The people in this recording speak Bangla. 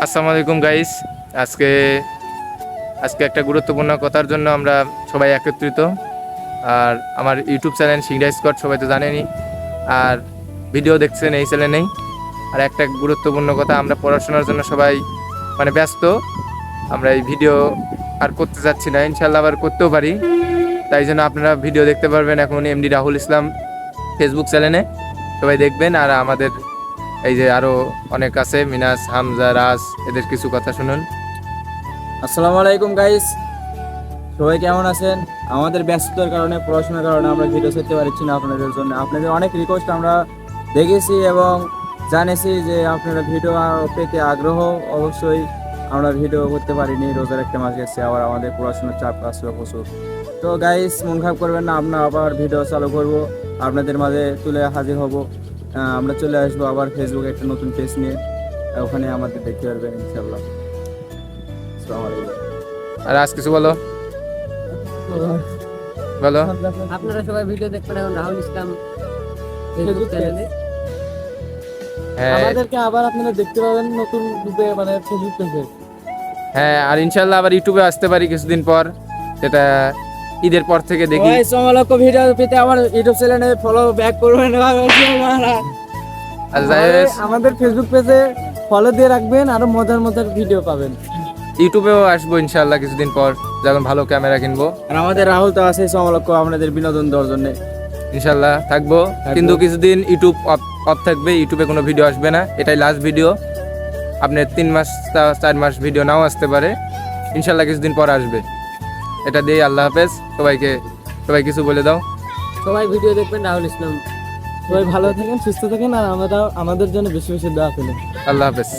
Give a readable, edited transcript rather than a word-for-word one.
আসসালামু আলাইকুম গাইস। আজকে আজকে একটা গুরুত্বপূর্ণ কথার জন্য আমরা সবাই একত্রিত। আর আমার ইউটিউব চ্যানেল সিংড়া স্কোয়াড সবাই তো জানেনই, আর ভিডিও দেখছেন এই চ্যানেলেই। আর একটা গুরুত্বপূর্ণ কথা, আমরা পড়াশোনার জন্য সবাই ব্যস্ত। আমরা এই ভিডিও আর করতে যাচ্ছি না, ইনশাল্লাহ আবার করতেও পারি। তাই জন্য আপনারা ভিডিও দেখতে পারবেন এখন এমডি রাহুল ইসলাম ফেসবুক চ্যানেলে, সবাই দেখবেন। আর আমাদের এই যে আরো অনেক আছে, মিনাস, হামজা, রাজ, এদের কিছু কথা শুনুন। আসসালামু আলাইকুম গাইস, সবাই কেমন আছেন? আমাদের ব্যস্ততার কারণে, পড়াশোনার কারণে আমরা ভিডিও করতে পারছি না আপনাদের জন্য। আপনাদের অনেক রিকোয়েস্ট আমরা দেখেছি এবং জানেছি যে আপনারা ভিডিও পেতে আগ্রহ। অবশ্যই আমরা ভিডিও করতে পারিনি, রোজার একটা মাস গেছে, আবার আমাদের পড়াশোনার চাপ আসলো প্রচুর। তো গাইস, মন খারাপ করবেন না, আমরা আবার ভিডিও চালু করব, আপনাদের মাঝে তুলে হাজির হব। আমরা চলে আসবো আবার ফেসবুকে একটা নতুন পেজ নিয়ে, ওখানে আমাদের দেখতে পারবেন ইনশাল্লাহ। আসসালামু আলাইকুম। আর আজ কিছু বলো বলো। আপনারা সবাই ভিডিও দেখবেন এখন রাহুল ইসলাম ফেসবুক চ্যানেলে। হ্যাঁ আমাদেরকে আবার আপনারা দেখতে পাবেন নতুন রূপে, ফেসবুক পেজে। হ্যাঁ, আর ইনশাল্লাহ আবার ইউটিউবে আসতে পারি কিছুদিন পর, সেটা ঈদের পর থেকে দেখি। সমলক্ষ ভিডিও পেতে আমার ইউটিউব চ্যানেলে ফলো ব্যাক করবেন। আর যাই হোক, আমাদের ফেসবুক পেজে ফলো দিয়ে রাখবেন, আরো মজার মজার ভিডিও পাবেন। ইউটিউবেও আসবো ইনশাল্লাহ কিছুদিন পর, যখন ভালো ক্যামেরা কিনবো। আর আমাদের রাহুল তো আছে সমলক্ষ আপনাদের বিনোদন দেওয়ার জন্য। ইনশাল্লাহ থাকবো, কিন্তু কিছুদিন ইউটিউব অফ থাকবে, ইউটিউবে কোনো ভিডিও আসবে না, এটাই লাস্ট ভিডিও। আপনার 3 মাস 4 মাস ভিডিও নাও আসতে পারে, ইনশাল্লাহ কিছুদিন পর আসবে। এটা দিয়ে আল্লাহ হাফেজ সবাইকে। সবাই কিছু বলে দাও। সবাই ভিডিও দেখবেন রাহুল ইসলাম। সবাই ভালো থাকেন, সুস্থ থাকেন, আর আমরা আমাদের জন্য বেশি বেশি দোয়া করেন। আল্লাহ হাফেজ।